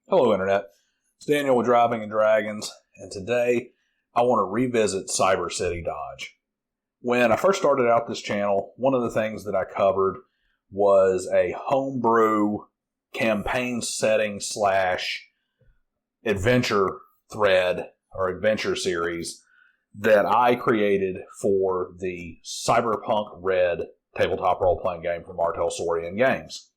Hello, Internet. It's Daniel with Driving and Dragons, and today I want to revisit CyberCity Dodge. When I first started out this channel, one of the things that I covered was a homebrew campaign setting / adventure thread or adventure series that I created for the Cyberpunk Red tabletop role-playing game from Martel Saurian Games.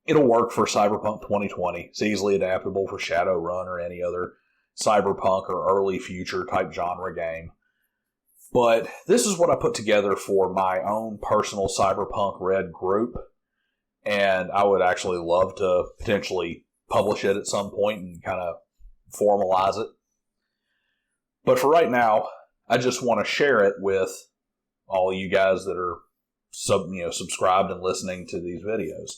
It'll work for Cyberpunk 2020. It's easily adaptable for Shadowrun or any other cyberpunk or early future type genre game. But this is what I put together for my own personal Cyberpunk Red group, and I would actually love to potentially publish it at some point and kind of formalize it. But for right now, I just want to share it with all you guys that are subscribed and listening to these videos.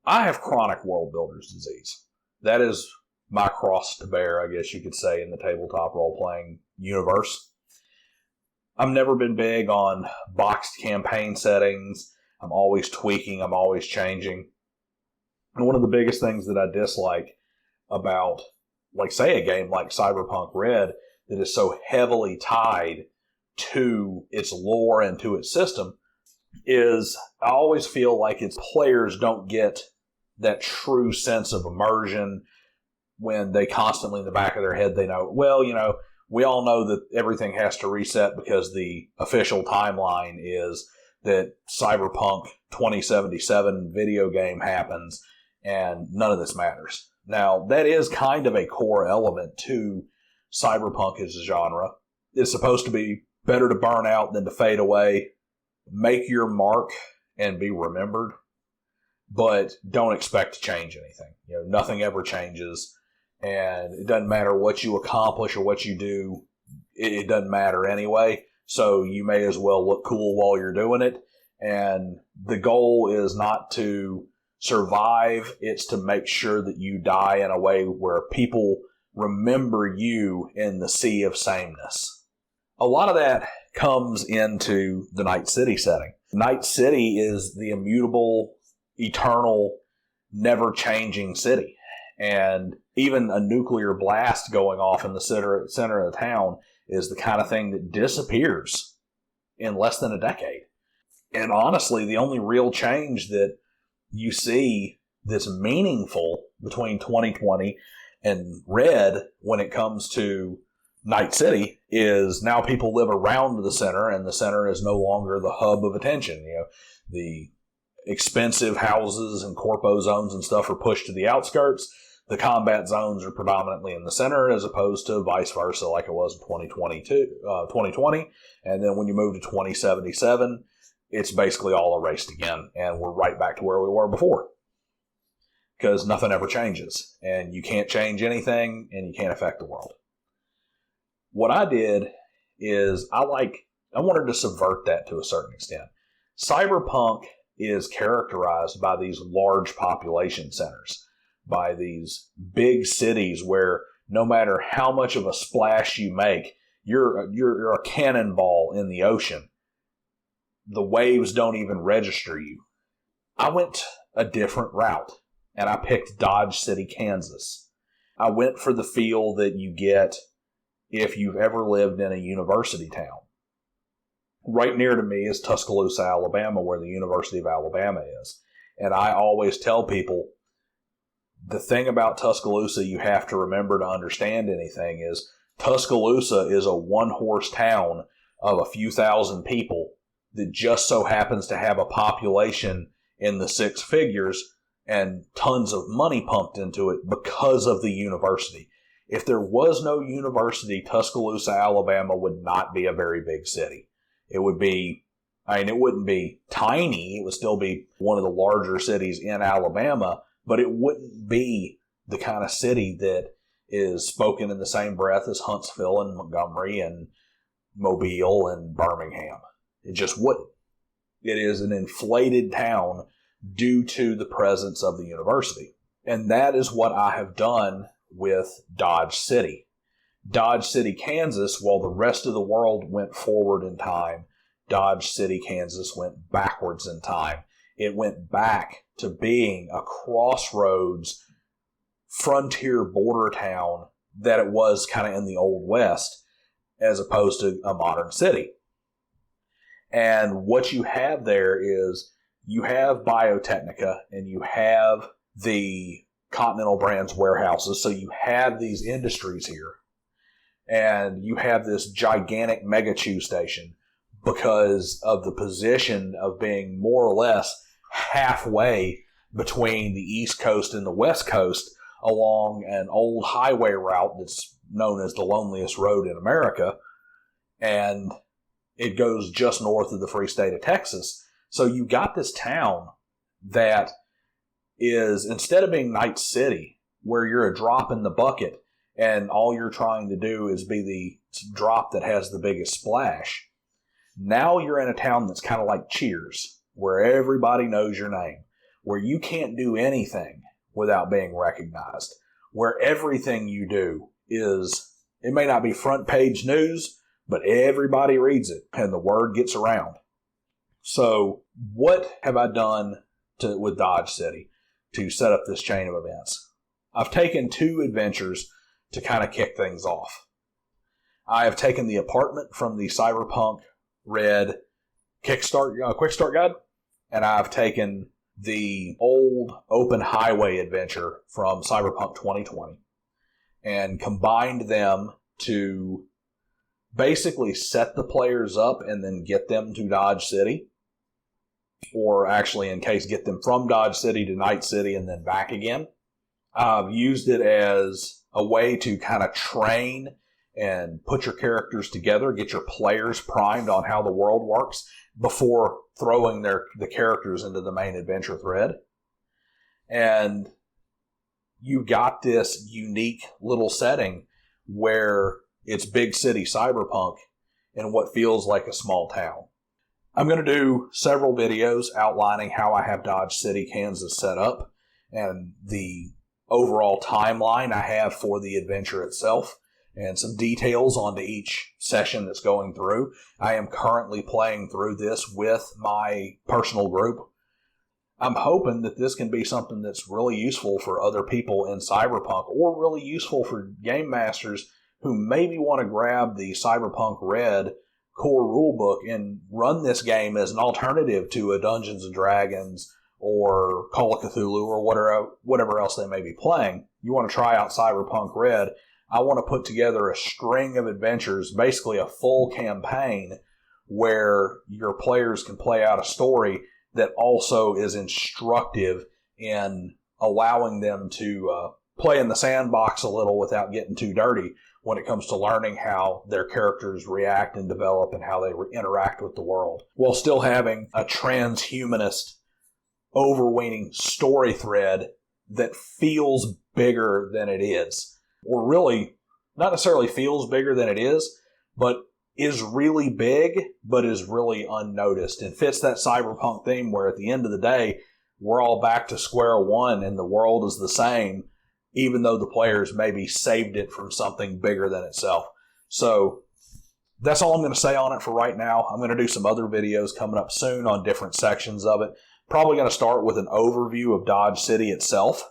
I have chronic world builder's disease. That is my cross to bear, I guess you could say, in the tabletop role-playing universe. I've never been big on boxed campaign settings. I'm always tweaking. I'm always changing. And one of the biggest things that I dislike about, say, a game like Cyberpunk Red that is so heavily tied to its lore and to its system is I always feel like its players don't get that true sense of immersion when they constantly in the back of their head they know, we all know that everything has to reset because the official timeline is that Cyberpunk 2077 video game happens and none of this matters. Now, that is kind of a core element to Cyberpunk as a genre. It's supposed to be better to burn out than to fade away. Make your mark and be remembered, but don't expect to change anything. Nothing ever changes, and it doesn't matter what you accomplish or what you do. It doesn't matter anyway, so you may as well look cool while you're doing it. And the goal is not to survive, it's to make sure that you die in a way where people remember you in the sea of sameness. A lot of that comes into the Night City setting. Night City is the immutable, eternal, never-changing city. And even a nuclear blast going off in the center of the town is the kind of thing that disappears in less than a decade. And honestly, the only real change that you see that's meaningful between 2020 and Red when it comes to Night City is now people live around the center, and the center is no longer the hub of attention. The expensive houses and corpo zones and stuff are pushed to the outskirts. The combat zones are predominantly in the center, as opposed to vice versa, like it was in 2020. And then when you move to 2077, it's basically all erased again, and we're right back to where we were before. Because nothing ever changes, and you can't change anything, and you can't affect the world. What I did is I wanted to subvert that to a certain extent. Cyberpunk is characterized by these large population centers, by these big cities where no matter how much of a splash you make, you're a cannonball in the ocean. The waves don't even register you. I went a different route, and I picked Dodge City, Kansas. I went for the feel that you get if you've ever lived in a university town. Right near to me is Tuscaloosa, Alabama, where the University of Alabama is. And I always tell people, the thing about Tuscaloosa you have to remember to understand anything is Tuscaloosa is a one-horse town of a few thousand people that just so happens to have a population in the six figures and tons of money pumped into it because of the university. If there was no university, Tuscaloosa, Alabama would not be a very big city. It would be, it wouldn't be tiny. It would still be one of the larger cities in Alabama, but it wouldn't be the kind of city that is spoken in the same breath as Huntsville and Montgomery and Mobile and Birmingham. It just wouldn't. It is an inflated town due to the presence of the university. And that is what I have done with Dodge City. Dodge City, Kansas, while the rest of the world went forward in time, Dodge City, Kansas went backwards in time. It went back to being a crossroads frontier border town that it was kind of in the Old West, as opposed to a modern city. And what you have there is you have Biotechnica and you have the Continental Brands warehouses. So you have these industries here. And you have this gigantic mega chew station because of the position of being more or less halfway between the East Coast and the West Coast along an old highway route that's known as the loneliest road in America. And it goes just north of the free state of Texas. So you got this town that is, instead of being Night City, where you're a drop in the bucket and all you're trying to do is be the drop that has the biggest splash, now you're in a town that's kind of like Cheers, where everybody knows your name, where you can't do anything without being recognized, where everything you do is, it may not be front page news, but everybody reads it and the word gets around. So what have I done with Dodge City to set up this chain of events? I've taken 2 adventures to kind of kick things off. I have taken the apartment from the Cyberpunk Red quick start guide, and I've taken the old open highway adventure from Cyberpunk 2020 and combined them to basically set the players up and then get them to Dodge City, or actually, in case, get them from Dodge City to Night City and then back again. I've used it as a way to kind of train and put your characters together, get your players primed on how the world works before throwing the characters into the main adventure thread. And you got this unique little setting where it's big city cyberpunk in what feels like a small town. I'm going to do several videos outlining how I have Dodge City, Kansas set up and the overall timeline I have for the adventure itself, and some details onto each session that's going through. I am currently playing through this with my personal group. I'm hoping that this can be something that's really useful for other people in Cyberpunk, or really useful for game masters who maybe want to grab the Cyberpunk Red core rulebook and run this game as an alternative to a Dungeons & Dragons or Call of Cthulhu or whatever else they may be playing. You want to try out Cyberpunk Red. I want to put together a string of adventures, basically a full campaign, where your players can play out a story that also is instructive in allowing them to play in the sandbox a little without getting too dirty when it comes to learning how their characters react and develop and how they interact with the world, while still having a transhumanist, overweening story thread that feels bigger than it is. Or really, not necessarily feels bigger than it is, but is really big, but is really unnoticed, and fits that cyberpunk theme where at the end of the day, we're all back to square one and the world is the same, even though the players maybe saved it from something bigger than itself. So that's all I'm going to say on it for right now. I'm going to do some other videos coming up soon on different sections of it. Probably going to start with an overview of Dodge City itself.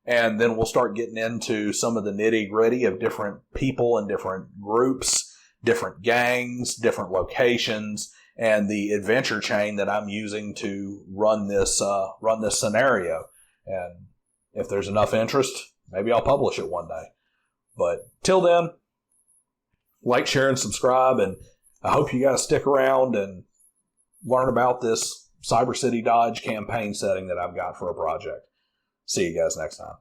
And then we'll start getting into some of the nitty-gritty of different people and different groups, different gangs, different locations, and the adventure chain that I'm using to run this scenario. And if there's enough interest, maybe I'll publish it one day. But till then, like, share, and subscribe, and I hope you guys stick around and learn about this CyberCity Dodge campaign setting that I've got for a project. See you guys next time.